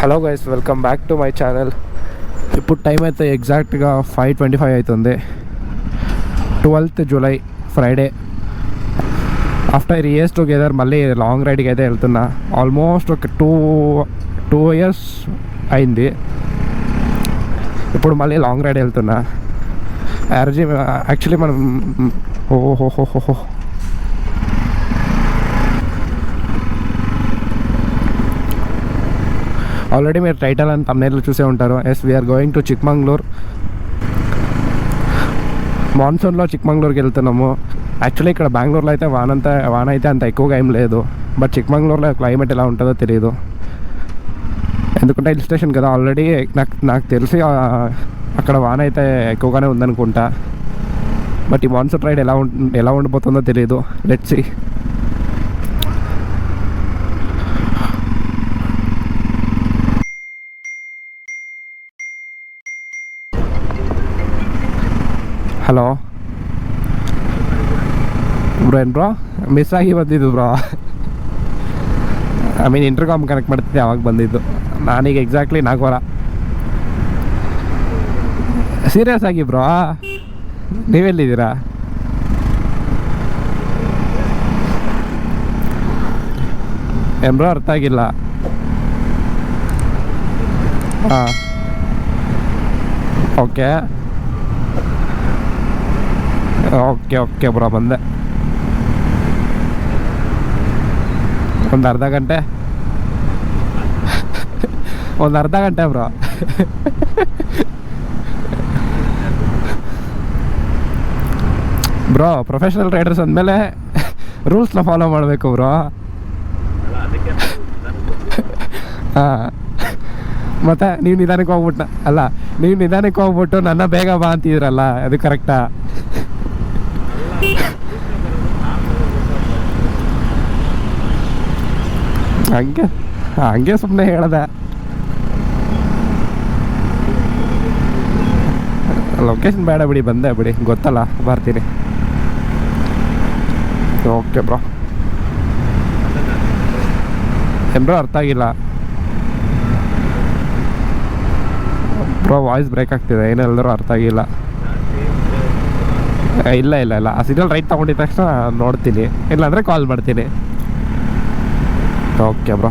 Hello guys, welcome back to my channel. ఇప్పుడు time అయితే ఎగ్జాక్ట్గా 5:25 అవుతుంది. 12th July Friday. After years together మళ్ళీ లాంగ్ రైడ్కి అయితే వెళ్తున్నా. ఆల్మోస్ట్ ఒక టూ ఇయర్స్ అయింది. ఇప్పుడు మళ్ళీ లాంగ్ రైడ్ వెళ్తున్నా. యాక్చువల్లీ మనం ఓహోహోహో ఆల్రెడీ మీరు టైటిల్ అండ్ థంబ్నెయిల్ చూసే ఉంటారు. We are going to Chikmagalur. మాన్సూన్లో చిక్మంగళూరుకి వెళ్తున్నాము. యాక్చువల్లీ ఇక్కడ బెంగళూరులో అయితే వాన అయితే అంత ఎక్కువగా ఏం లేదు. బట్ చిక్మంగళూరులో క్లైమేట్ ఎలా ఉంటుందో తెలియదు. ఎందుకంటే హిల్ స్టేషన్ కదా. ఆల్రెడీ నాకు తెలిసి అక్కడ వాన అయితే ఎక్కువగానే ఉందనుకుంటా. బట్ ఈ మాన్సూన్ రైడ్ ఎలా ఉండిపోతుందో తెలియదు. Let's see. ಹಲೋ ಬ್ರೋ, ಏನು ಬ್ರೋ ಮಿಸ್ ಆಗಿ ಬಂದಿದ್ದು bro. I mean intercom connect ಮಾಡ್ತಿದ್ದೆ, ಅವಾಗ ಬಂದಿದ್ದು. ನಾನೀಗ ಎಕ್ಸಾಕ್ಟ್ಲಿ 4 ವಾರ. ಸೀರಿಯಸ್ ಆಗಿ ಬ್ರೋ, ನೀವೆಲ್ಲಿದ್ದೀರಾ? ಏನು ಬ್ರೋ, ಅರ್ಥ ಆಗಿಲ್ಲ. ಹಾಂ, ಓಕೆ ಓಕೆ ಓಕೆ ಬ್ರೋ, ಬಂದೆ. ಒಂದು ಅರ್ಧ ಗಂಟೆ ಬ್ರೋ. ಬ್ರೋ, ಪ್ರೊಫೆಷನಲ್ ರೈಡರ್ಸ್ ಅಂದಮೇಲೆ ರೂಲ್ಸ್ನ ಫಾಲೋ ಮಾಡಬೇಕು ಬ್ರೋ. ಹಾಂ, ಮತ್ತು ನೀವು ನಿಧಾನಕ್ಕೆ ಹೋಗ್ಬಿಟ್ಟು ನನ್ನ ಬೇಗ ಬಾ ಅಂತಿದ್ರಲ್ಲ, ಅದು ಕರೆಕ್ಟಾ? ಹಂಗೆ ಸುಮ್ಮನೆ ಹೇಳ್ದೆ. ಲೊಕೇಶನ್ ಬೇಡ ಬಿಡಿ, ಬಂದೆ ಬಿಡಿ, ಗೊತ್ತಲ್ಲ, ಬರ್ತೀನಿ. Okay bro. ಏನು ಬ್ರೋ, ಅರ್ಥ ಆಗಿಲ್ಲ ಬ್ರೋ, ವಾಯ್ಸ್ ಬ್ರೇಕ್ ಆಗ್ತಿದೆ. ಏನು ಹೇಳಿದ್ರು ಅರ್ಥ ಆಗಿಲ್ಲ. ಇಲ್ಲ ಆ ಸಿಗ್ನಲ್ ರೈಟ್ ತೊಗೊಂಡಿದ ತಕ್ಷಣ ನೋಡ್ತೀನಿ, ಇಲ್ಲಾಂದರೆ ಕಾಲ್ ಮಾಡ್ತೀನಿ. Okay bro.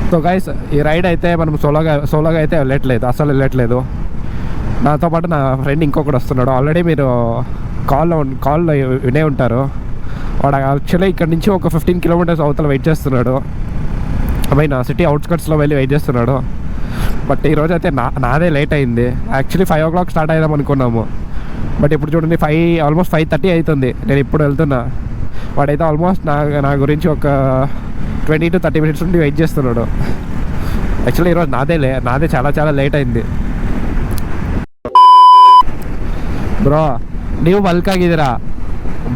సో గైస్, ఈ రైడ్ అయితే మనం సోలోగా అయితే వెళ్ళట్లేదు, అసలు వెళ్ళట్లేదు. నాతో పాటు నా ఫ్రెండ్ ఇంకొకటి వస్తున్నాడు. ఆల్రెడీ మీరు కాల్లో వినే ఉంటారు. వాడు యాక్చువల్లీ ఇక్కడ నుంచి ఒక 15 kilometers అవతల వెయిట్ చేస్తున్నాడు. నా సిటీ అవుట్స్కట్స్లో వెళ్ళి వెయిట్ చేస్తున్నాడు. బట్ ఈరోజు అయితే నాదే లేట్ అయింది. యాక్చువల్లీ 5 o'clock స్టార్ట్ అయిదాం అనుకున్నాము. బట్ ఇప్పుడు చూడండి, ఆల్మోస్ట్ 5:30 అవుతుంది. నేను ఇప్పుడు వెళ్తున్నా. వాడైతే ఆల్మోస్ట్ నా గురించి ఒక 20 to 30 minutes నుండి వెయిట్ చేస్తున్నాడు. యాక్చువల్లీ ఈరోజు నాదే చాలా చాలా లేట్ అయింది. ಬ್ರೋ, ನೀವು ಬಲ್ಕ್ ಆಗಿದ್ದೀರಾ,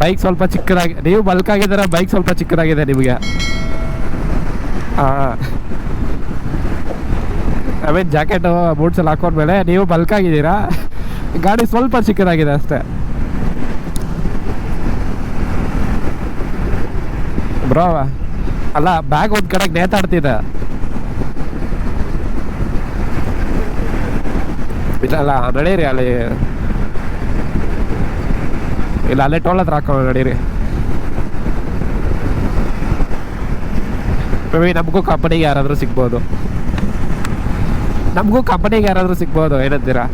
ಬೈಕ್ ಸ್ವಲ್ಪ ಚಿಕ್ಕದಾಗಿದೆ ನಿಮಗೆ. ಹಾಂ, ಐ ಮೀನ್ ಜಾಕೆಟು ಬೂಟ್ಸ್ ಎಲ್ಲ ಹಾಕೊಂಡ್ಮೇಲೆ ನೀವು ಬಲ್ಕ್ ಆಗಿದ್ದೀರಾ, ಗಾಡಿ ಸ್ವಲ್ಪ ಚಿಕ್ಕದಾಗಿದೆ ಅಷ್ಟೇ ಬ್ರೋ. ಅಲ್ಲ, ಬ್ಯಾಗ್ ಒಂದು ಕಡೆಗೆ ನೇತಾಡ್ತಿದೆ. ಇಲ್ಲ ನಡೀರಿ, ಅಲ್ಲೇ ಟೋಲ್ ಹತ್ರ ಹಾಕೊಂಡು ನಡೀರಿ. ಮೇ ಬಿ ನಮಗೂ ಕಂಪನಿಗೆ ಯಾರಾದರೂ ಸಿಗ್ಬೋದು. ಏನಂತೀರಾ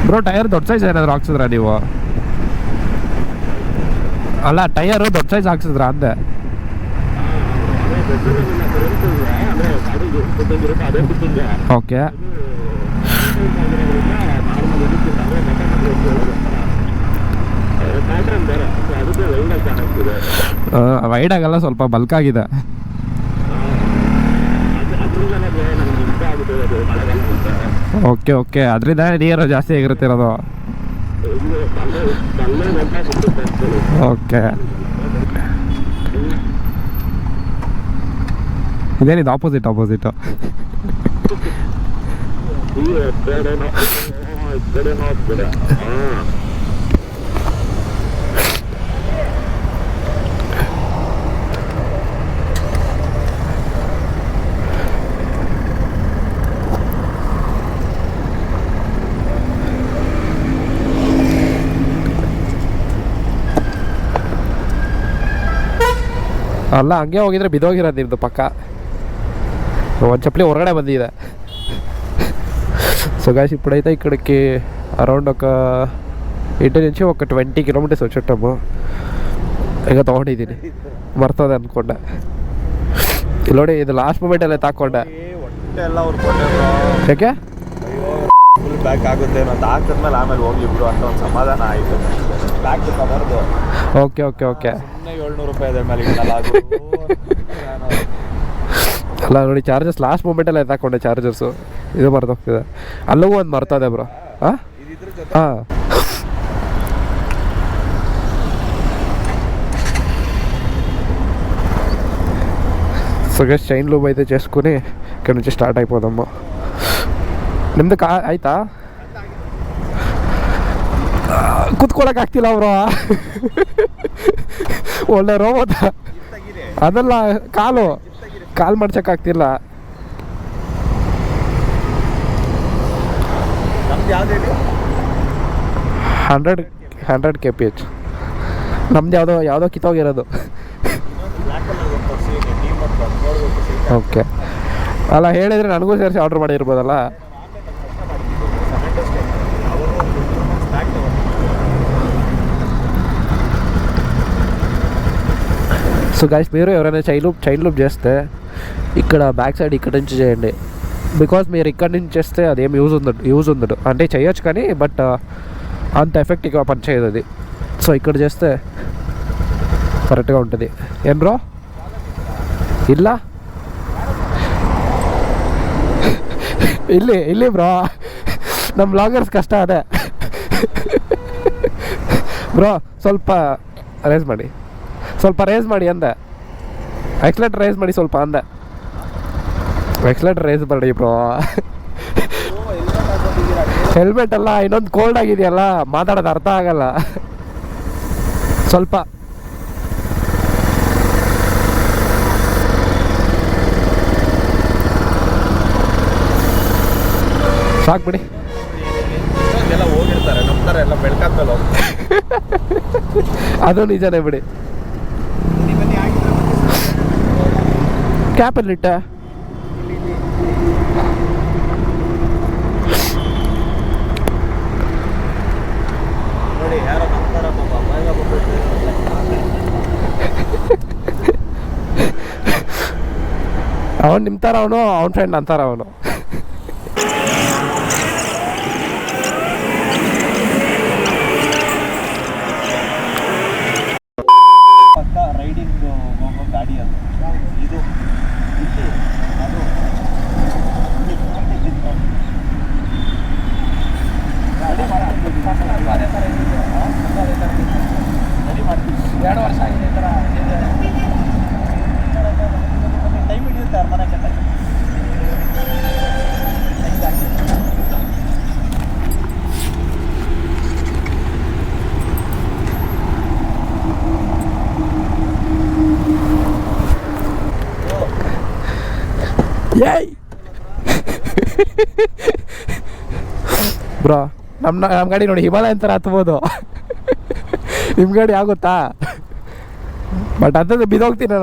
ಬ್ರೋ? ಟೈರ್ ದೊಡ್ಡ ಸೈಜ್ ಏನಾದರೂ ಹಾಕ್ಸಿದ್ರಾ ನೀವು? ಅಲ್ಲ, ಟೈರು ದೊಡ್ಡ ಸೈಜ್ ಹಾಕ್ಸಿದ್ರಾ ಅಂದೆ. ಓಕೆ, ವೈಡ್ ಆಗಲ್ಲ, ಸ್ವಲ್ಪ ಬಲ್ಕ್ ಆಗಿದೆ. ಓಕೆ, ಅದರಿಂದ ನೀರು ಜಾಸ್ತಿ ಆಗಿರುತ್ತಿರೋದು. ಓಕೆ, ಇದೇನಿದು ಆಪೋಸಿಟ್ ಅಲ್ಲ ಹಂಗೆ ಹೋಗಿದ್ರೆ ಬಿದ್ದೋಗಿರೋದು ನಿಮ್ಮದು ಪಕ್ಕ. ಒಂದು ಚಪ್ಪಲಿ ಹೊರಗಡೆ ಬಂದಿದೆ. సో గాయ్స్ ఇప్పుడైతే ఇక్కడికి అరౌండ్ ఒక ఇంటి నుంచి ఒక 20 కిలోమీటర్స్ వచ్చేటాము. ಈಗ ತೊಗೊಂಡಿದ್ದೀನಿ, ಬರ್ತದೆ ಅಂದ್ಕೊಂಡೆ. ಇಲ್ಲಿ ನೋಡಿ, ಇದು ಲಾಸ್ಟ್ ಮೂಮೆಂಟಲ್ಲೇ ತಾಕೊಂಡೆ. ಯಾಕೆ ಫುಲ್ ಬ್ಯಾಕ್ ಆಗುತ್ತೆ ಅಂತ ಹಾಕಿದ್ಮೇಲೆ ಆಮೇಲೆ ಹೋಗ್ಲಿ ಬಿಡು ಅಂತ ಒಂದು ಸಮಾಧಾನ ಆಯಿತು. ಬ್ಯಾಕ್ ಬರೋದು. Okay okay okay. ಸುಮ್ಮನೆ 700 ರೂಪಾಯಿ ಇದೆ ಮೇಲೆ ಇಡಲ್ಲ. ಅಲ್ಲ ನೋಡಿ, ಚಾರ್ಜಸ್ ಲಾಸ್ಟ್ ಮೂಮೆಂಟಲ್ಲೇ ತಗೊಂಡೆ ಚಾರ್ಜರ್ಸು. ಇದು ಮರ್ತೋಗ್ತಿದೆ. ಅಲ್ಲಿಗೂ ಒಂದು ಮರ್ತದೆ ಬ್ರೋ. ಹಾಂ ಹಾಂ సో గైస్ చైన్ లూబ్ అయితే చేసుకుని ఇక్కడ నుంచి స్టార్ట్ అయిపోదాము. ನಿಮ್ದು ಆಯ್ತಾ? ಕುತ್ಕೊಳಕ್ಕೆ ಆಗ್ತಿಲ್ಲ ಬ್ರೋ. ಒಳ್ಳೆ ರೋಬೋಟ ಅದಲ್ಲ, ಕಾಲು ಮಾಡ್ಸೋಕ್ಕಾಗ್ತಿಲ್ಲ. Hundred kph. ನಮ್ದು ಯಾವುದೋ ಕಿತ್ತೋಗಿರೋದು. ಓಕೆ, ಅಲ್ಲ ಹೇಳಿದರೆ ನನಗೂ ಸೇರಿಸಿ ಆರ್ಡ್ರ್ ಮಾಡಿರ್ಬೋದಲ್ಲ. సో గైస్, మీరు ఎవరైనా చైన్ లూప్ చేస్తే ఇక్కడ బ్యాక్ సైడ్ ఇక్కడ నుంచి చేయండి. బికాజ్ మీరు ఇక్కడ నుంచి చేస్తే అదేం యూజ్ ఉండదు. అంటే చేయొచ్చు కానీ బట్ అంత ఎఫెక్టివ్గా పనిచేయదు అది. సో ఇక్కడ చేస్తే కరెక్ట్గా ఉంటుంది. ఏం బ్రో ಇಲ್ಲ ಇಲ್ಲಿ ಬ್ರೋ, ನಮ್ಮ ಬ್ಲಾಗರ್ಸ್ ಕಷ್ಟ ಅದೇ. ಬ್ರೋ ಸ್ವಲ್ಪ ರೇಸ್ ಮಾಡಿ ಅಂದೆ. ಎಕ್ಸ್ಲೇಟರ್ ರೇಸ್ ಮಾಡಿ ಸ್ವಲ್ಪ ಅಂದೆ. ಎಕ್ಸ್ಲೇಟರ್ ರೇಸ್ ಮಾಡಿ ಬ್ರೋ. ಹೆಲ್ಮೆಟ್ ಅಲ್ಲ, ಇನ್ನೊಂದು ಕೋಲ್ಡ್ ಆಗಿದೆಯಲ್ಲ, ಮಾತಾಡೋದು ಅರ್ಥ ಆಗಲ್ಲ. ಸ್ವಲ್ಪ ಸಾಕು ಬಿಡಿ. ಎಲ್ಲ ಹೋಗಿರ್ತಾರೆ, ನಮ್ಮ ಥರ ಎಲ್ಲ ಬೆಳ್ಕಾದ್ಮೇಲೆ ಹೋಗ್ತಾರೆ. ಅದು ನಿಜನೇ ಬಿಡಿ. ಕ್ಯಾಪಲ್ಲಿಟ್ಟ ನೋಡಿ, ಯಾರೋ ನಂತರ ಅವನು ನಿಮ್ಮ ಥರ ಅವನು, ಅವನ ಫ್ರೆಂಡ್ ಅಂತಾರ ಅವನು. ರೈಡಿಂಗ್ ಹೋಗೋ ಗಾಡಿ ಅದು. ಇದು ಇಲ್ಲಿ ಅದು 2 ವರ್ಷ ಆಗಿದೆ ಈ ಥರ ಟೈಮ್ ಹಿಡಿಯುತ್ತೆ ಅವ್ರ ಮನೆ ಕಟ್ಟಕ್ಕೆ. ಬ್ರೋ, ನಮ್ಮ ಗಾಡಿ ನೋಡಿ ಹಿಮಾಲಯನ್ ಥರ ಹತ್ಬೋದು. ನಿಮ್ಮ ಗಾಡಿ ಆಗುತ್ತಾ? ಬಟ್ ಹತ್ತಿದ್ರೆ ಬಿದ್ದೋಗ್ತೀನಿ.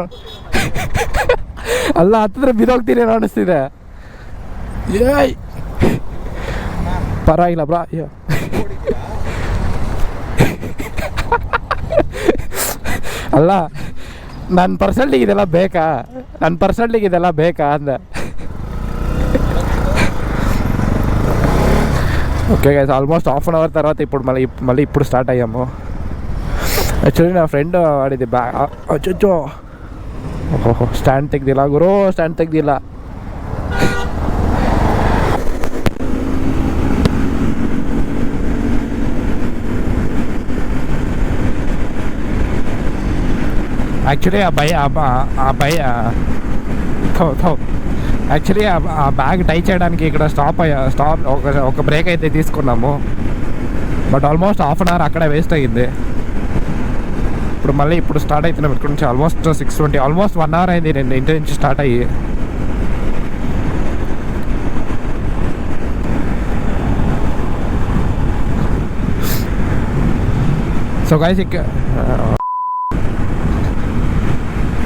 ಅಲ್ಲ, ಹತ್ತಿದ್ರೆ ಬಿದ್ದೋಗ್ತೀನಿ ಅನ್ನಿಸ್ತಿದೆ. ಏಯ್ ಪರವಾಗಿಲ್ಲ ಬ್ರೋ. ಅಯ್ಯೋ, ಅಲ್ಲ, ನನ್ನ ಪರ್ಸೆಂಟಿಗೆ ಇದೆಲ್ಲ ಬೇಕಾ ಅಂದೆ. Okay guys, almost half an hour తర్వాత మళ్ళీ ఇప్పుడు స్టార్ట్ అయ్యాము. యాక్చువల్లీ నా ఫ్రెండ్ వాడిది అచ్చో ఓహో, స్టాండ్ తెగ్దిಲ್ಲ ಗುರು, ಸ್ಟ್ಯಾಂಡ್ ತೆಗ್ದಿಲ್ಲ. యాక్చువల్లీ ఆ భయ యాక్చువల్లీ ఆ బ్యాగ్ టై చేయడానికి ఇక్కడ స్టాప్ ఒక బ్రేక్ అయితే తీసుకున్నాము. But almost half an hour అక్కడే వేస్ట్ అయ్యింది. ఇప్పుడు స్టార్ట్ అవుతున్నాం ఇక్కడ నుంచి. ఆల్మోస్ట్ 6:20, ఆల్మోస్ట్ 1 అవర్ అయింది నేను ఇంటి నుంచి స్టార్ట్ అయ్యి.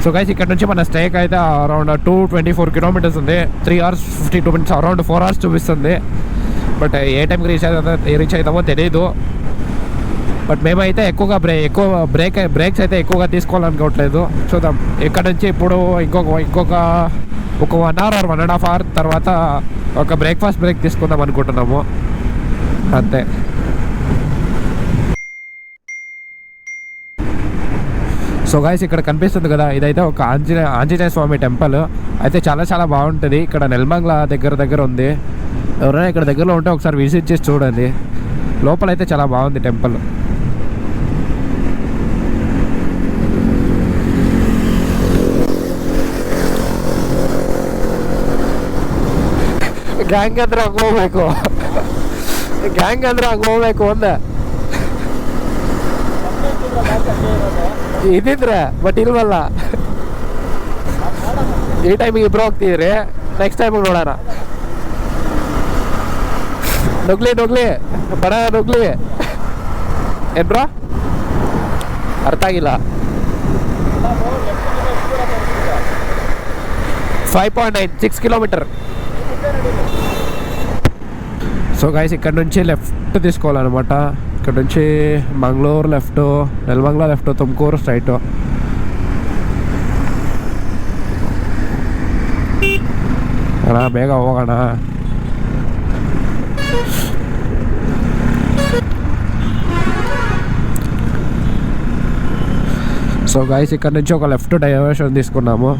సో సో గైస్ ఇక్కడ నుంచి మన స్టేకి అయితే అరౌండ్ 224 కిలోమీటర్స్ ఉంది. 3 hours 52 minutes, అరౌండ్ 4 hours చూపిస్తుంది. బట్ ఏ టైంకి రీచ్ అవుతామో తెలియదు. బట్ మేమైతే ఎక్కువ బ్రేక్స్ అయితే ఎక్కువగా తీసుకోవాలనుకోవట్లేదు. చూద్దాం. ఇక్కడ నుంచి ఇప్పుడు ఇంకొక 1 hour or 1.5 hour తర్వాత ఒక బ్రేక్ఫాస్ట్ బ్రేక్ తీసుకుందాం అనుకుంటున్నాము. అంతే. సో గాయస్ ఇక్కడ కనిపిస్తుంది కదా, ఇదైతే ఒక ఆంజనేయ స్వామి టెంపుల్ అయితే చాలా బాగుంటుంది. ఇక్కడ నెల్మంగ్ల దగ్గర ఉంది. ఎవరైనా ఇక్కడ దగ్గరలో ఉంటే ఒకసారి విజిట్ చేసి చూడండి. లోపల అయితే చాలా బాగుంది టెంపుల్. ಗ್ಯಾಂಗ್ ಅಂದ್ರೆ ಹಂಗೆ ಹೋಗ್ಬೇಕು ಒಂದೇ ಇದಿದ್ರೆ. ಬಟ್ ಇಲ್ವಲ್ಲ, ಈ ಟೈಮಿಗೆ ಇಬ್ರು ಹೋಗ್ತಿದ್ರಿ, ನೆಕ್ಸ್ಟ್ ಟೈಮಿಗೆ ನೋಡೋಣ. ನುಗ್ಲಿ ಬಡ ನುಗ್ಲಿ ಏನ್ ಬ್ರೋ? ಅರ್ಥ ಆಗಿಲ್ಲ. 5.9 6 కిలోమీటర్. సో గైస్ ఇక్కడ నుంచి లెఫ్ట్ తీసుకోవాలన్నమాట. ఇక్కడ నుంచి Mangaluru left, Nelamangala left, Tumakuru straight. ಅಣ್ಣ ಬೇಗ ಹೋಗೋಣ. సో గైస్ ఇక్కడ నుంచి ఒక లెఫ్ట్ డైవర్షన్ తీసుకున్నాము.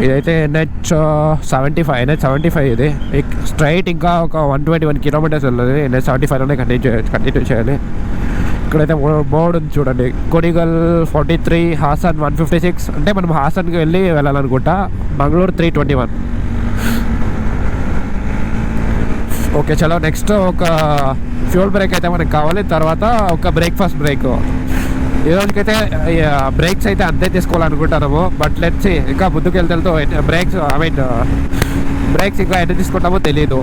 ఇదైతే NH 75 ఇది. స్ట్రైట్ ఇంకా ఒక 121 కిలోమీటర్స్ వెళ్ళదు. NH 75లోనే కంటిన్యూ చేయాలి. ఇక్కడైతే బోర్డు ఉంది చూడండి, కొడిగల్ 43, హాసన్ 156. అంటే మనం హాసన్కి వెళ్ళాలనుకుంటా. మంగళూరు 321. ఓకే చలో, నెక్స్ట్ ఒక ఫ్యూల్ బ్రేక్ అయితే మనకు కావాలి. తర్వాత ఒక బ్రేక్ఫాస్ట్ బ్రేక్. ఈ రోజుకైతే బ్రేక్స్ అయితే అంతే తీసుకోవాలనుకుంటున్నాము. బట్ లెట్స్ ఇంకా ముందుకు వెళ్తూ బ్రేక్స్ ఇంకా ఎన్ని తీసుకుంటామో తెలీదు.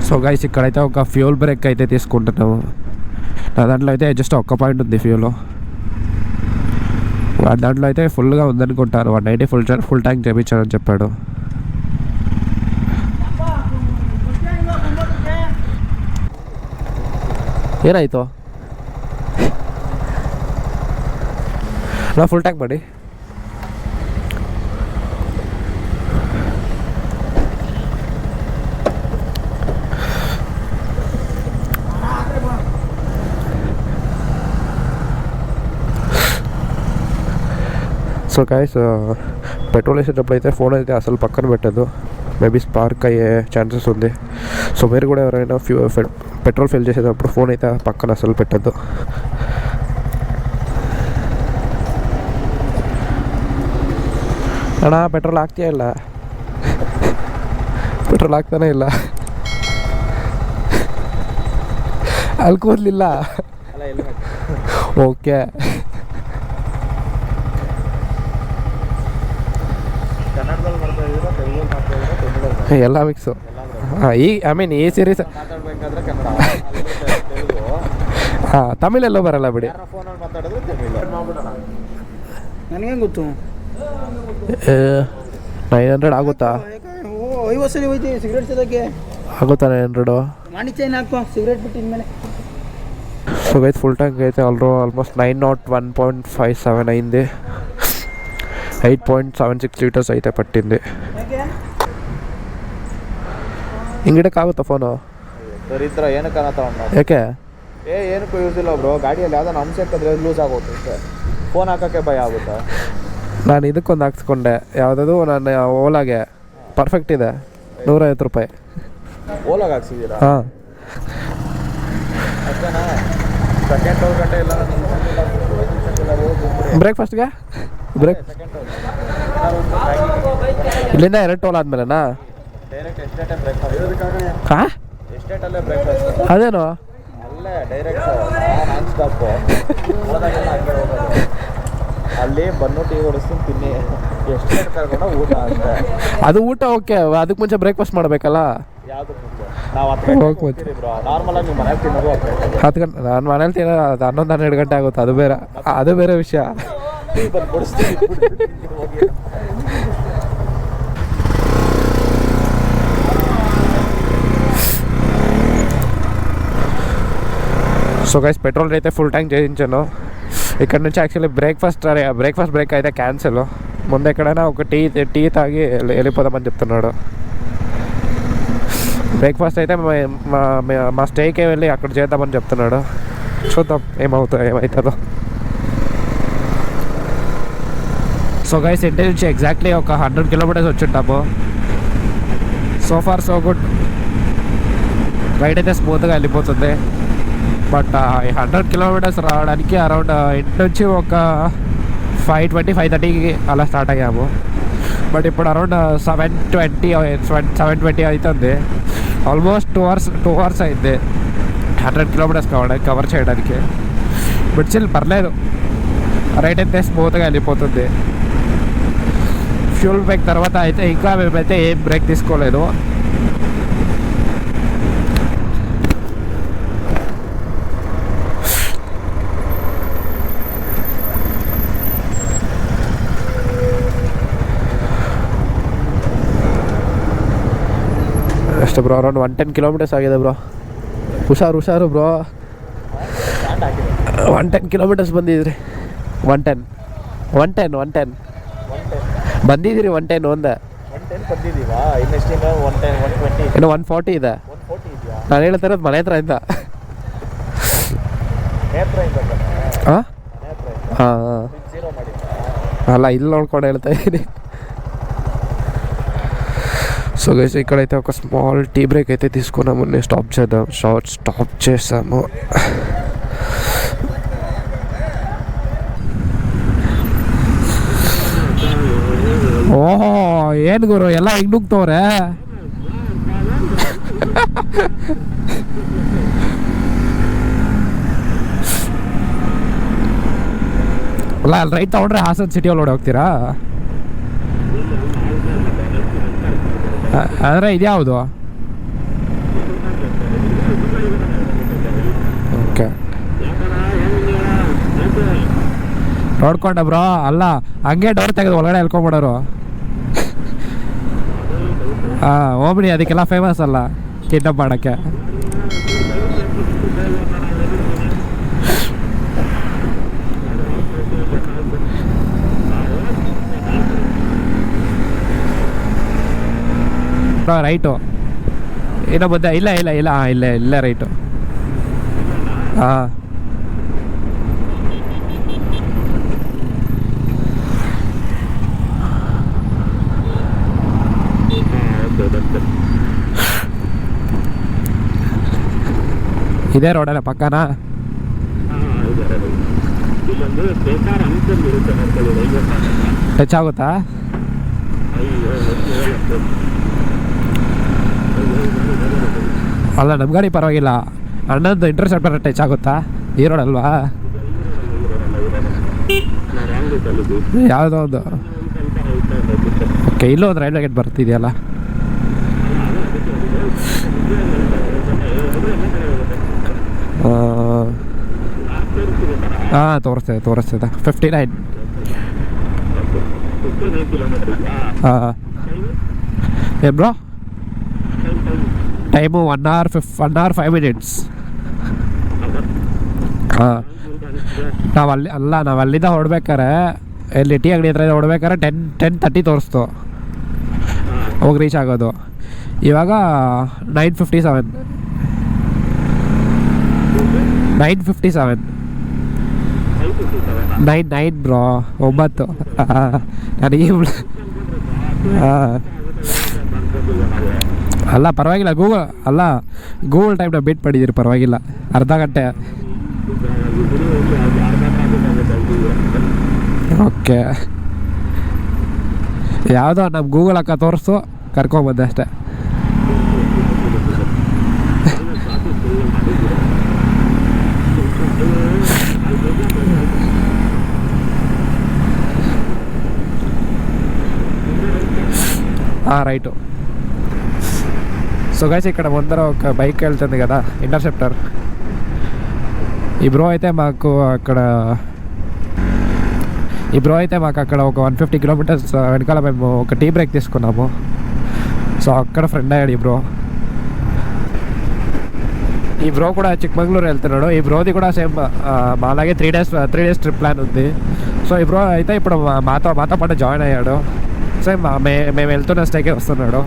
సో గైస్ ఇక్కడైతే ఒక ఫ్యూల్ బ్రేక్ అయితే తీసుకుంటున్నాము. నా దాంట్లో అయితే జస్ట్ ఒక్క పాయింట్ ఉంది ఫ్యూల్. వాడి దాంట్లో అయితే ఫుల్గా ఉందనుకుంటారు. 190 ఫుల్ ట్యాంక్ చేయించారని చెప్పాడు. ಏನಾಯಿತು? ನಾ ಫುಲ್ ಟ್ಯಾಂಕ್ ಮಾಡಿ. సో గైస్ పెట్రోల్ వేసేటప్పుడు అయితే ఫోన్ అయితే అసలు పక్కన పెట్టదు. మేబీ స్పార్క్ అయ్యే ఛాన్సెస్ ఉంది. సో మీరు కూడా ఎవరైనా పెట్రోల్ ఫిల్ చేసేటప్పుడు ఫోన్ అయితే పక్కన అసలు పెట్టద్దు. ಅಣ್ಣ ಪೆಟ್ರೋಲ್ ಹಾಕ್ತೀಯ ಇಲ್ಲ? ಪೆಟ್ರೋಲ್ ಹಾಕ್ತಾನೆ ಇಲ್ಲ. ಅಲ್ಲಿ ಕೂದಲಿಲ್ಲ. ಓಕೆ ಎಲ್ಲ ಮಿಕ್ಸು. ಹಾಂ ಈ ಸೀರೀಸ್ ಹಾಂ ತಮಿಳೆಲ್ಲೋ ಬರಲ್ಲ ಬಿಡಿ. ನನಗೇನು ಗೊತ್ತು? 900 ಆಗುತ್ತಾ? 50 ಸಲ ಹೋಯ್ತು ಸಿಗರೇಟ್ ಸೇದಕ್ಕೆ. ಆಗುತ್ತಾ 900? ಮಾಡಿ ಚೈನ್ ಹಾಕೋ ಸಿಗರೇಟ್ ಬಿಟ್ಟು ಇನ್ಮೇಲೆ. సో గైస్ ఫుల్ ట్యాంక్ అయితే ఆల్మోస్ట్ 901.57 అయింది. 8.76 లీటర్స్ అయితే పట్టింది. ಹಿಂಗಿಡಕ್ಕಾಗುತ್ತಾ ಫೋನು? ದರಿದ್ರ ಏನಕ್ಕೆ ಅನ್ನತ್ತ ಉಂಟು? ಯಾಕೆ? ಏನಕ್ಕೂ ಯೂಸ್ ಇಲ್ಲ ಬ್ರೋ. ಗಾಡಿಯಲ್ಲಿ ಯಾವ್ದಾನ ಅಂಶ ಹಾಕಿದ್ರೆ ಲೂಸ್ ಆಗುತ್ತೆ. ಫೋನ್ ಹಾಕೋಕ್ಕೆ ಭಯ ಆಗುತ್ತಾ? ನಾನು ಇದಕ್ಕೊಂದು ಹಾಕ್ಸ್ಕೊಂಡೆ. ಯಾವುದದು ನಾನು ಓಲಾಗೆ ಪರ್ಫೆಕ್ಟ್ ಇದೆ, 150 ರೂಪಾಯಿ. ಓಲಾಗೆ ಹಾಕ್ಸಿದ್ದೀರಾ? ಹಾಂ. ಅಷ್ಟೇನಾ? ಸೆಕೆಂಡ್ ಗಂಟೆ ಇಲ್ಲ ಬ್ರೇಕ್ಫಾಸ್ಟ್ಗೆ ಇಲ್ಲಿಂದ 2 ಟೋಲ್ ಆದ್ಮೇಲೆನಾ? ಡೈರೆಕ್ಟ್ ಎಸ್ಟೇಟೇ ಬ್ರೇಕ್ಫಾಸ್ಟ್. ಹಾಂ, ಎಸ್ಟೇಟಲ್ಲೇ ಬ್ರೇಕ್ಫಾಸ್ಟ್. ಅದೇನು? ಅಲ್ಲೇ ಡೈರೆಕ್ಟ್ ನಾನ್ ಸ್ಟಾಪು. ಹೋದಾಗೆಲ್ಲ ಹಂಗೆ ಹೋಗೋದು. ಅಲ್ಲಿ ಬನ್ನು ಟೀ ಹೊಡಿಸ್ತೀನಿ ತಿನ್ನಿ. ಎಸ್ಟೇಟ್ ಕರ್ಕೊಂಡು ಊಟ ಅಂತ. ಅದು ಊಟ ಓಕೆ, ಅದಕ್ಕೆ ಮುಂಚೆ ಬ್ರೇಕ್ಫಾಸ್ಟ್ ಮಾಡಬೇಕಲ್ಲ. ಯಾವುದು ಮುಂಚೆ? ನಾವು 10 ಗಂಟೆಗೆ ಹೋಗ್ತೀರಿ ಬ್ರೋ. ನಾರ್ಮಲಾಗಿ ನೀವು ಮನೇಲಿ ತಿನ್ನೋದು 10 ಗಂಟೆಗೆ. 10 ಗಂಟೆ ನಾನು ಮನೇಲಿ ತಿನ್ನೋದು 11-12 ಗಂಟೆ ಆಗುತ್ತೆ. ಅದು ಬೇರೆ ವಿಷಯ. ಟೀ ಬಂದು ಕೊಡಿಸ್ತೀನಿ ಹೋಗಿ. సో గైస్ పెట్రోల్ అయితే ఫుల్ ట్యాంక్ చేయించాను. ఇక్కడ నుంచి యాక్చువల్లీ బ్రేక్ఫాస్ట్ బ్రేక్ అయితే క్యాన్సిల్. ముందు ఎక్కడైనా ఒక టీ తాగి వెళ్ళిపోదామని చెప్తున్నాడు. బ్రేక్ఫాస్ట్ అయితే మా స్టేకే వెళ్ళి అక్కడ చేద్దామని చెప్తున్నాడు. చూద్దాం ఏమవుతుందో. సో గైస్ ఇంటి నుంచి ఎగ్జాక్ట్లీ ఒక 100 కిలోమీటర్స్ వచ్చింటాము. So far so good. Ride అయితే స్మూత్గా వెళ్ళిపోతుంది. బట్ 100 కిలోమీటర్స్ రావడానికి అరౌండ్ ఇంటి నుంచి ఒక 5:20, 5:30కి అలా స్టార్ట్ అయ్యాము. బట్ ఇప్పుడు అరౌండ్ 7:20 అవుతుంది. ఆల్మోస్ట్ 2 hours అయింది 100 కిలోమీటర్స్ కవర్ చేయడానికి. బట్ స్టిల్ పర్లేదు, రైడ్ అయితే స్మూత్గా వెళ్ళిపోతుంది. ఫ్యూల్ బ్రేక్ తర్వాత అయితే ఇంకా మేమైతే ఏం బ్రేక్ తీసుకోలేదు. ಅಷ್ಟೇ ಬ್ರೋ, ಅರೌಂಡ್ 110 ಕಿಲೋಮೀಟರ್ಸ್ ಆಗಿದೆ ಬ್ರೋ. ಹುಷಾರು ಬ್ರೋ. 110 ಕಿಲೋಮೀಟರ್ಸ್ ಬಂದಿದ್ರಿ. 110 ಬಂದಿದ್ದೀರಿ. 110 ಒಂದೇ. 110 ಬಂದಿದ್ದೀವಾ? ಇನ್ನೆಷ್ಟಿಂದ 110, 120 ಇನ್ನು 140 ಇದೆ. 140 ಇದೆಯಾ? ನಾನು ಹೇಳ್ತಾ ಇರೋದು ಮನೆ ಹತ್ರ ಇಂದ. ಹಾಂ ಹಾಂ ಅಲ್ಲ, ಇಲ್ಲಿ ನೋಡ್ಕೊಂಡು ಹೇಳ್ತಾ ಇದ್ದೀನಿ. సో గైస్ ఇక్కడైతే ఒక స్మాల్ టీ బ్రేక్ అయితే తీసుకున్నాము. స్టాప్ చేసాము. ಓಹೋ, ಏನು ಗುರು ಎಲ್ಲ ಹಿಂಗೆ ನುಗ್ತವ್ರೆ. ಅಲ್ಲ ಅಲ್ಲಿ ರೈಟ್ ತಗೊಂಡ್ರೆ ಹಾಸನ್ ಸಿಟಿ ಒಳಗಡೆ ಹೋಗ್ತೀರಾ? ಅಂದರೆ ಇದ್ಯಾವುದು? ಓಕೆ, ನೋಡ್ಕೊಂಡ ಬ್ರೋ. ಅಲ್ಲ, ಹಂಗೆ ಡೋರ್ ತೆಗೆದು ಒಳಗಡೆ ಎಲ್ಕೊಂಬಿಡೋರು. ಹಾಂ, ಓಮ್ನಿ ಅದಕ್ಕೆಲ್ಲ ಫೇಮಸ್ ಅಲ್ಲ ಕಿಡ್ನಾಪ್ ಮಾಡೋಕ್ಕೆ. ರೈಟು ಏನೋ ಬಂದ. ಇಲ್ಲ ಹಾಂ, ಇಲ್ಲ ರೈಟು. ಹಾಂ, ಇದೇ ರೋಡಲ್ಲ ಪಕ್ಕನಾ? ಟಚ್ ಆಗುತ್ತಾ? ಅಲ್ಲ, ನಮ್ಮ ಗಾಡಿ ಪರವಾಗಿಲ್ಲ. ಅಣ್ಣಂದು ಇಂಟರ್ಸೆಪ್ಟರ್ ಟಚ್ ಆಗುತ್ತಾ? ಈ ರೋಡ್ ಅಲ್ವಾ? ಯಾವುದೋ ಒಂದು. ಓಕೆ, ಇಲ್ಲೂ ಒಂದು ರೈಲ್ವೆ ಗೇಟ್ ಬರ್ತಿದೆಯಲ್ಲ. ಹಾಂ, ತೋರಿಸ್ತದೆ 59. ಹಾಂ, ಏನು ಬ್ರೋ ಟೈಮು? 1 hour 5 minutes. ಹಾಂ, ನಾವು ಅಲ್ಲಿಂದ ಹೊರಡ್ಬೇಕಾರೆ, ಇಲ್ಲಿ ಟೀ ಅಂಗಡಿ ಹತ್ರ ಹೊರಡ್ಬೇಕಾರೆ 10:30 ತೋರಿಸ್ತು ಹೋಗಿ ರೀಚ್ ಆಗೋದು. ಇವಾಗ 9:57 9 ಬ್ರೋ, 9. ನನಗೆ ಹಾಂ, ಅಲ್ಲ ಪರವಾಗಿಲ್ಲ. ಗೂಗಲ್ ಟೈಮ್ನ ಬೀಟ್ ಮಾಡಿದ್ದೀರಿ, ಪರವಾಗಿಲ್ಲ. ಅರ್ಧ ಗಂಟೆ. ಓಕೆ, ಯಾವುದೋ ನಮ್ಮ ಗೂಗಲ್ ಅಕ್ಕ ತೋರಿಸ್ತು, ಕರ್ಕೊಂಬಂದೆ ಅಷ್ಟೇ. రైట్. సో గైస్ ఇక్కడ ముందర ఒక బైక్ వెళ్తుంది కదా, ఇంటర్సెప్టర్. ఈ బ్రో అయితే మాకు అక్కడ ఈ బ్రో అయితే మాకు అక్కడ ఒక 150 కిలోమీటర్స్ వెనకాల మేము ఒక టీ బ్రేక్ తీసుకున్నాము. సో అక్కడ ఫ్రెండ్ అయ్యాడు ఈ బ్రో కూడా చిక్మంగళూరు వెళ్తున్నాడు. ఈ బ్రోది కూడా సేమ్ అలాగే 3 డేస్ ట్రిప్ ప్లాన్ ఉంది. సో ఈ బ్రో అయితే ఇప్పుడు మాతో పాటు జాయిన్ అయ్యాడు. సేమ్ మేము వెళ్తున్న స్టేకే వస్తున్నాడు.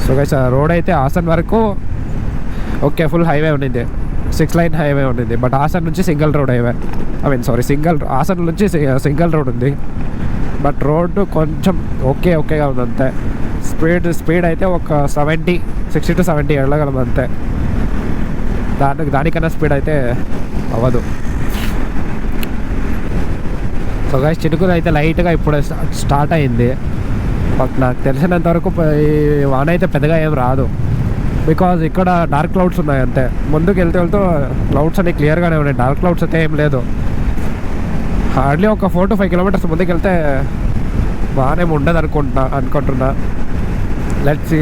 సో గైస్ రోడ్ అయితే హాసన్ వరకు ఓకే, ఫుల్ హైవే ఉండింది, 6 లైన్ హైవే ఉండింది. బట్ హాసన్ నుంచి సింగిల్ రోడ్ హైవే, హాసన్ నుంచి సింగిల్ రోడ్ ఉంది. బట్ రోడ్డు కొంచెం ఓకేగా ఉంది అంతే. స్పీడ్ అయితే ఒక 60 to 70 వెళ్ళగలం అంతే. దానికన్నా స్పీడ్ అయితే అవ్వదు. సో గైస్ చినుకులు అయితే లైట్గా ఇప్పుడు స్టార్ట్ అయింది. బట్ నాకు తెలిసినంత వరకు వాన అయితే పెద్దగా ఏం రాదు. బికాజ్ ఇక్కడ డార్క్ క్లౌడ్స్ ఉన్నాయి అంతే. ముందుకు వెళ్తూ క్లౌడ్స్ అన్ని క్లియర్గానే ఉన్నాయి, డార్క్ క్లౌడ్స్ అయితే ఏం లేదు. హార్డ్లీ ఒక 4 to 5 కిలోమీటర్స్ ముందుకు వెళ్తే బాగానే ఉండదు అనుకుంటున్నా. Let's see.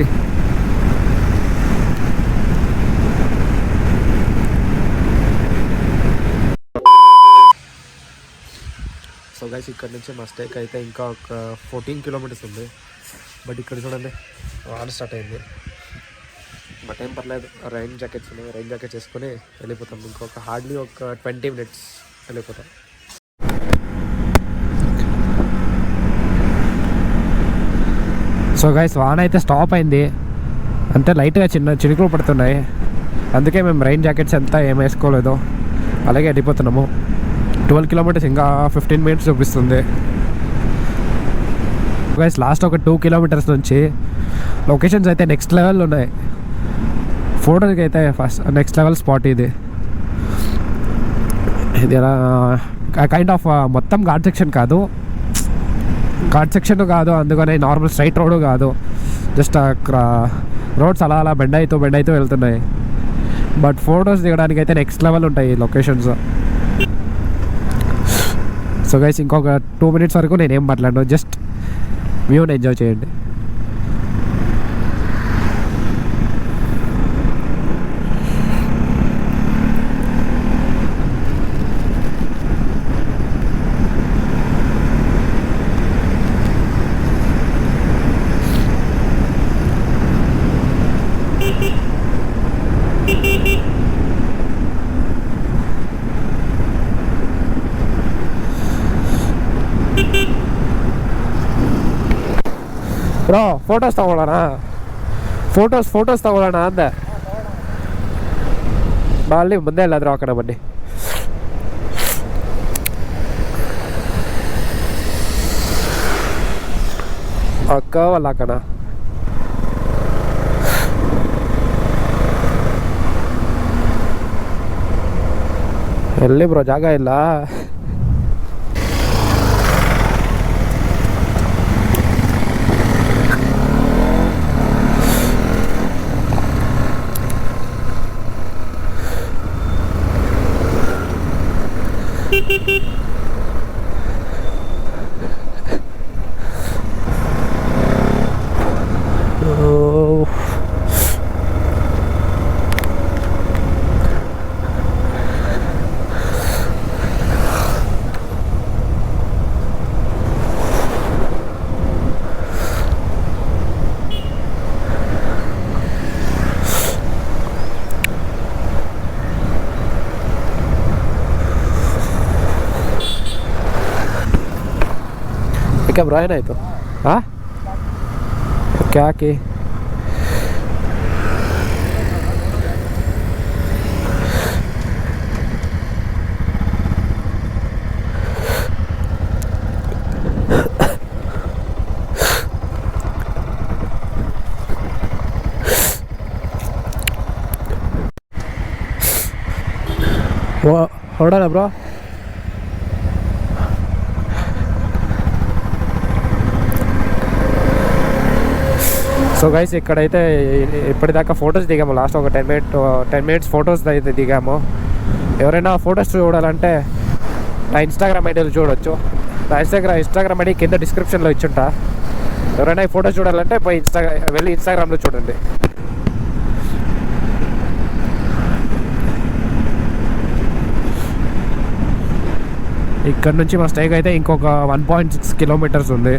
సో గైస్ ఇక్కడ నుంచి మా స్టేక్ అయితే ఇంకా ఒక 14 కిలోమీటర్స్ ఉంది. బట్ ఇక్కడ చూడండి వాన స్టార్ట్ అయింది. బట్ ఏం పర్లేదు, రైన్ జాకెట్స్ ఉన్నాయి, రైన్ జాకెట్స్ వేసుకొని వెళ్ళిపోతాం. ఇంకొక హార్డ్లీ ఒక 20 minutes వెళ్ళిపోతాం. సో గైస్ వాన అయితే స్టాప్ అయింది అంతే. లైట్గా చినుకులు పడుతున్నాయి, అందుకే మేము రైన్ జాకెట్స్ అంతా ఏం వేసుకోలేదు, అలాగే వెళ్ళిపోతున్నాము. 12 కిలోమీటర్స్, ఇంకా 15 minutes చూపిస్తుంది. గైస్ లాస్ట్ ఒక 2 కిలోమీటర్స్ నుంచి లొకేషన్స్ అయితే నెక్స్ట్ లెవెల్ ఉన్నాయి. ఫోటోకి అయితే ఫస్ట్ నెక్స్ట్ లెవెల్ స్పాట్ ఇది ఎలా కైండ్ ఆఫ్ మొత్తం ఘాట్ సెక్షన్ కాదు, అందుకనే నార్మల్ స్ట్రైట్ రోడ్ కాదు, జస్ట్ రోడ్స్ అలా బెండ్ అవుతూ వెళ్తున్నాయి. బట్ ఫొటోస్ దిగడానికి అయితే నెక్స్ట్ లెవెల్ ఉంటాయి ఈ లొకేషన్స్. సో గైస్ ఇంకొక 2 minutes వరకు నేనేం మాట్లాడను, జస్ట్ వ్యూని ఎంజాయ్ చేయండి. ಬ್ರೋ ಫೋಟೋಸ್ ತಗೊಳ್ಳೋಣ ಅಂದೆ. ಅಲ್ಲಿ ಮುಂದೆ ಎಲ್ಲಾದರೂ ಆ ಕಡೆ ಬನ್ನಿ. ಅಕ್ಕವಲ್ಲ ಆ ಕಡೆ ಎಲ್ಲಿ ಬ್ರೋ ಜಾಗ ಇಲ್ಲ. क्या ब्रो ಏನಾಯಿತು? ಹಾಂ ಓಕೆ ಹಾಕಿ. ಹೊರಡೋಣ ಬ್ರೋ. సో గైస్ ఇక్కడైతే ఇప్పటిదాకా ఫొటోస్ దిగాము. లాస్ట్ ఒక 10 minutes ఫొటోస్ అయితే దిగాము. ఎవరైనా ఫొటోస్ చూడాలంటే నా ఇన్స్టాగ్రామ్ ఐడీలో చూడొచ్చు. నా ఇన్స్టాగ్రామ్ ఐడి కింద డిస్క్రిప్షన్లో ఇచ్చుంటా. ఎవరైనా ఈ ఫొటోస్ చూడాలంటే వెళ్ళి ఇన్స్టాగ్రామ్లో చూడండి. ఇక్కడ నుంచి మా స్టేకి అయితే ఇంకొక 1.6 కిలోమీటర్స్ ఉంది.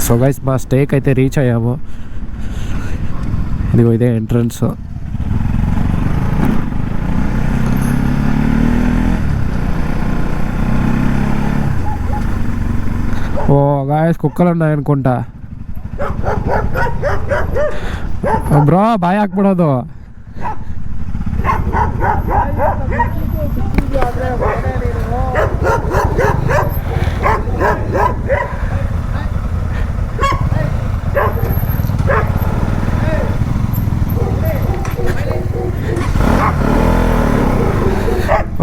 సో గైస్ మా స్టేకి అయితే రీచ్ అయ్యాము. ఇదిగో ఇదే ఎంట్రన్స్. ఓ గాయస్ కుక్కలు ఉన్నాయనుకుంటಾ. ಬ್ರೋ ಬಾಯಿ ಹಾಕ್ಬಿಡೋದು.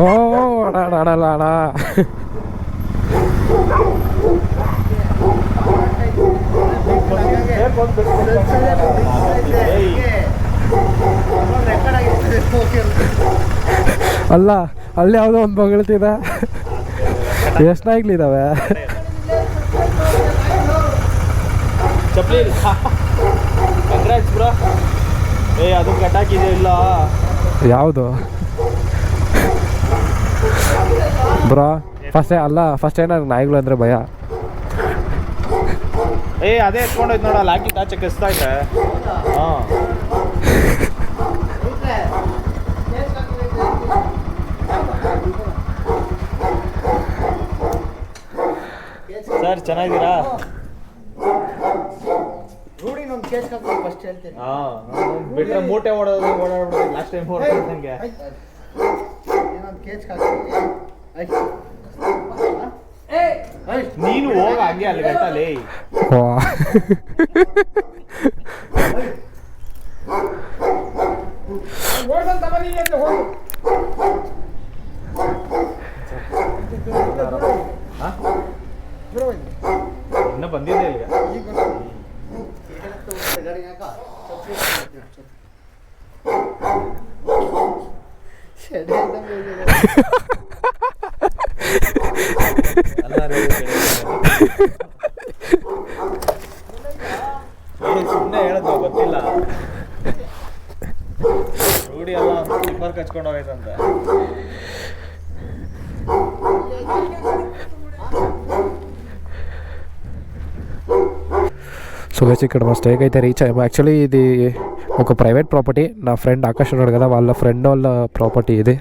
ಓ ಅಡ ಅಲ್ಲ ಅಲ್ಲಿ ಯಾವುದೋ ಒಂದು ಬಗಳ್ತಿದ. ಎಷ್ಟು ನಾಯಿಗಳಿದಾವೆ? ಚಪ್ಪಲಿ ಕಂಗ್ರಾಟ್ಸ್ ಬ್ರೋ. ಅದು ಕಟ್ಟಾಕಿದೆ ಇಲ್ಲ ಯಾವುದು ಬ್ರೋ? ಫಸ್ಟ್ ನನಗೆ ನಾಯಿಗಳು ಅಂದರೆ ಭಯ. ಅದೇ ಎತ್ಕೊಂಡೋಯ್ತು ನೋಡ, ಅಲ್ಲಿ ಹಾಕಿ ಆಚೆ ಕಸ್ತಾ ಐತೆ. ಹಾಂ ಸರ್ ಚೆನ್ನಾಗಿದ್ದೀರಾ? ರೂಢಿನೊಂದು ಕೇಸ್ ಹಾಕಿ ಫಸ್ಟ್ ಹೇಳ್ತೀನಿ. ಬಿಟ್ಟರೆ ಮೂಟೆ ಓಡಾಡ್ಬಿಡ್ತೀನಿ ಲಾಸ್ಟ್ ಟೈಮ್ ಓಡಾಡ್ದಂಗೆ. ಇನ್ನೊಂದು ಕೇಸ್ ಹಾಕಿ ನೀನು ಹೋಗ ಹಂಗೆ ಅಲ್ಲಿ ಗಂಟಲ್ಲಿ. ಇನ್ನ ಬಂದಿದೆ ಈಗ. ಸುಮ್ಮನೆ ಹೇಳೋದು ಗೊತ್ತಿಲ್ಲ. ರೂಢಿ ಎಲ್ಲ ಟಿಪ್ಪರ್ ಕಚ್ಕೊಂಡು ಹೋಗೈತಂತೆ. సో గైస్ ఇక్కడ మా స్టేకి అయితే రీచ్ అయ్యాము. యాక్చువల్లీ ఇది ఒక ప్రైవేట్ ప్రాపర్టీ. నా ఫ్రెండ్ ఆకాష్ ఉన్నాడు కదా, వాళ్ళ ఫ్రెండ్ వాళ్ళ ప్రాపర్టీ ఇది.